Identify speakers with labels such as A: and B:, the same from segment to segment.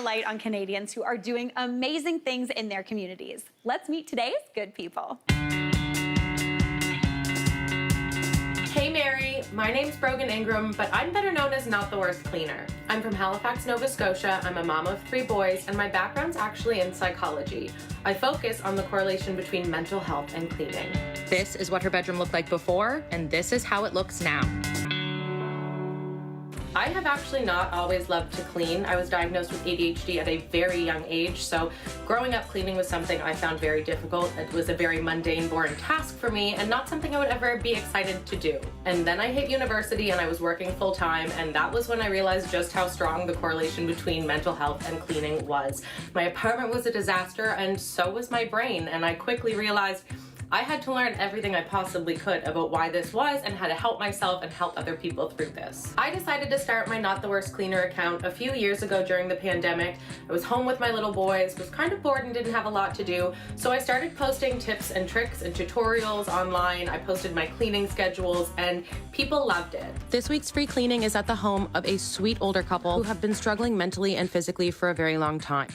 A: a light on Canadians who are doing amazing things in their communities. Let's meet today's good people.
B: Hey Mary, my name's Brogan Ingram, but I'm better known as Not the Worst Cleaner. I'm from Halifax, Nova Scotia. I'm a mom of 3 boys, and my background's actually in psychology. I focus on the correlation between mental health and cleaning.
C: This is what her bedroom looked like before, and this is how it looks now.
B: I have actually not always loved to clean. I was diagnosed with ADHD at a very young age, so growing up cleaning was something I found very difficult. It was a very mundane, boring task for me and not something I would ever be excited to do. And then I hit university and I was working full time, and that was when I realized just how strong the correlation between mental health and cleaning was. My apartment was a disaster and so was my brain, and I quickly realized I had to learn everything I possibly could about why this was and how to help myself and help other people through this. I decided to start my Not the Worst Cleaner account a few years ago during the pandemic. I was home with my little boys, was kind of bored and didn't have a lot to do, so I started posting tips and tricks and tutorials online. I posted my cleaning schedules and people loved it.
C: This week's free cleaning is at the home of a sweet older couple who have been struggling mentally and physically for a very long time.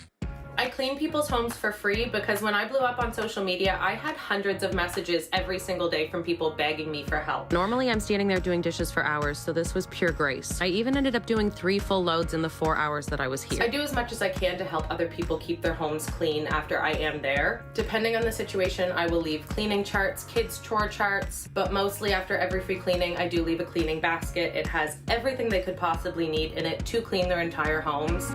B: I clean people's homes for free because when I blew up on social media, I had hundreds of messages every single day from people begging me for help.
C: Normally, I'm standing there doing dishes for hours, so this was pure grace. I even ended up doing 3 full loads in the 4 hours that I was here.
B: I do as much as I can to help other people keep their homes clean after I am there. Depending on the situation, I will leave cleaning charts, kids' chore charts, but mostly after every free cleaning, I do leave a cleaning basket. It has everything they could possibly need in it to clean their entire homes.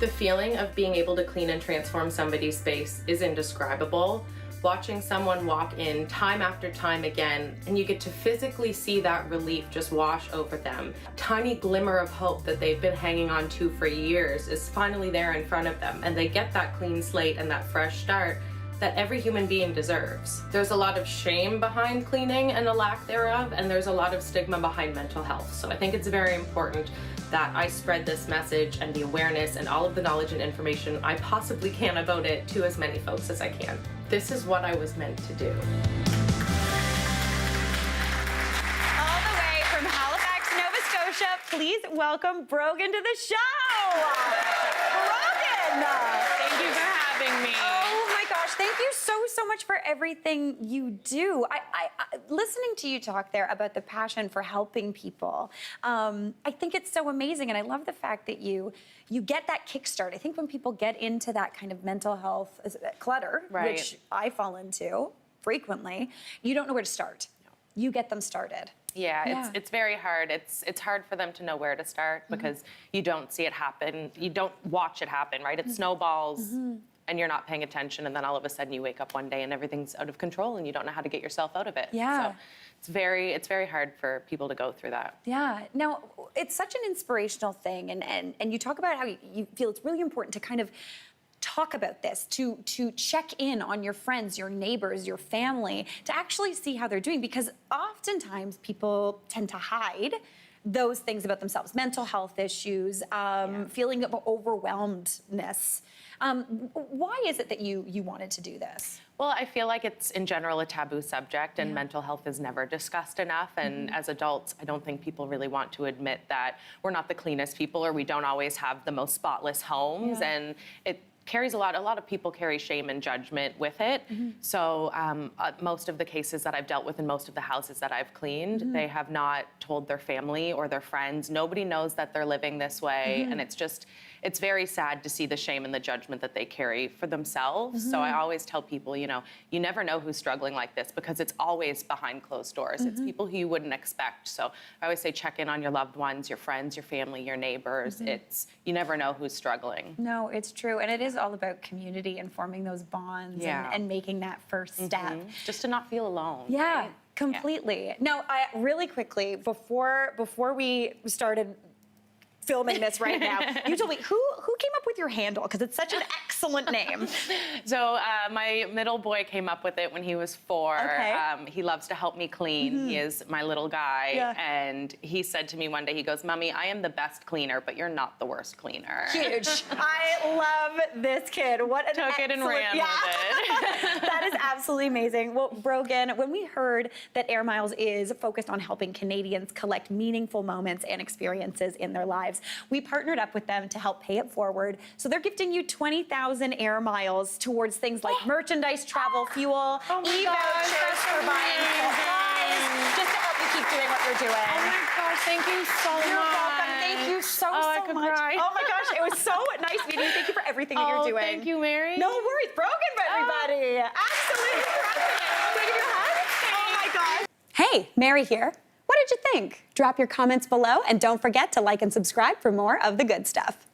B: The feeling of being able to clean and transform somebody's space is indescribable. Watching someone walk in time after time again, and you get to physically see that relief just wash over them. A tiny glimmer of hope that they've been hanging on to for years is finally there in front of them, and they get that clean slate and that fresh start that every human being deserves. There's a lot of shame behind cleaning and a lack thereof, and there's a lot of stigma behind mental health. So I think it's very important that I spread this message and the awareness and all of the knowledge and information I possibly can about it to as many folks as I can. This is what I was meant to do.
A: All the way from Halifax, Nova Scotia, please welcome Brogan to the show. Brogan!
D: Thank you for having me.
A: Oh my gosh, thank you so much for everything you do. I listening to you talk there about the passion for helping people, I think it's so amazing, and I love the fact that you get that kickstart. I think when people get into that kind of mental health clutter,
D: Right.
A: which I fall into frequently, you don't know where to start. You get them started.
D: Yeah, it's very hard. It's hard for them to know where to start because you don't see it happen. You don't watch it happen, right? It snowballs and you're not paying attention, and then all of a sudden you wake up one day and everything's out of control and you don't know how to get yourself out of it.
A: Yeah.
D: So it's very hard for people to go through that.
A: Yeah. Now, it's such an inspirational thing, and you talk about how you feel it's really important to kind of talk about this, to check in on your friends, your neighbors, your family, to actually see how they're doing, because oftentimes people tend to hide those things about themselves, mental health issues, feeling of overwhelmedness. Why is it that you wanted to do this?
D: Well, I feel like it's in general a taboo subject, and mental health is never discussed enough. And as adults, I don't think people really want to admit that we're not the cleanest people, or we don't always have the most spotless homes. And it carries a lot of people carry shame and judgment with it. So most of the cases that I've dealt with in most of the houses that I've cleaned, they have not told their family or their friends. Nobody knows that they're living this way. And it's very sad to see the shame and the judgment that they carry for themselves. So I always tell people, you never know who's struggling like this because it's always behind closed doors. It's people who you wouldn't expect. So I always say check in on your loved ones, your friends, your family, your neighbors. You never know who's struggling.
A: No, it's true. And it is all about community and forming those bonds and making that first step.
D: Just to not feel alone.
A: Yeah,
D: right?
A: completely. Now, really quickly, before we started filming this right now. You told me, who came up with your handle? Because it's such an excellent name.
D: So my middle boy came up with it when he was 4.
A: Okay.
D: He loves to help me clean. He is my little guy.
A: Yeah.
D: And he said to me one day, he goes, "Mommy, I am the best cleaner, but you're not the worst cleaner."
A: Huge. I love this kid. What an
D: Took it and ran with it.
A: That is absolutely amazing. Well, Brogan, when we heard that Air Miles is focused on helping Canadians collect meaningful moments and experiences in their lives, we partnered up with them to help pay it forward. So they're gifting you 20,000 Air Miles towards things like merchandise, travel, fuel, e-vouchers for buying supplies, just to help you keep doing what you're doing.
D: Oh my gosh, thank you so much.
A: You're welcome. Thank you so
D: I
A: so
D: could
A: much.
D: cry.
A: Oh my gosh, it was so nice meeting you. Thank you for everything that you're doing.
D: Thank you, Mary.
A: No worries. Brogan for everybody. Absolutely crushing it. Can I give you a hug? Oh my gosh. Hey, Mary here. What did you think? Drop your comments below and don't forget to like and subscribe for more of the good stuff.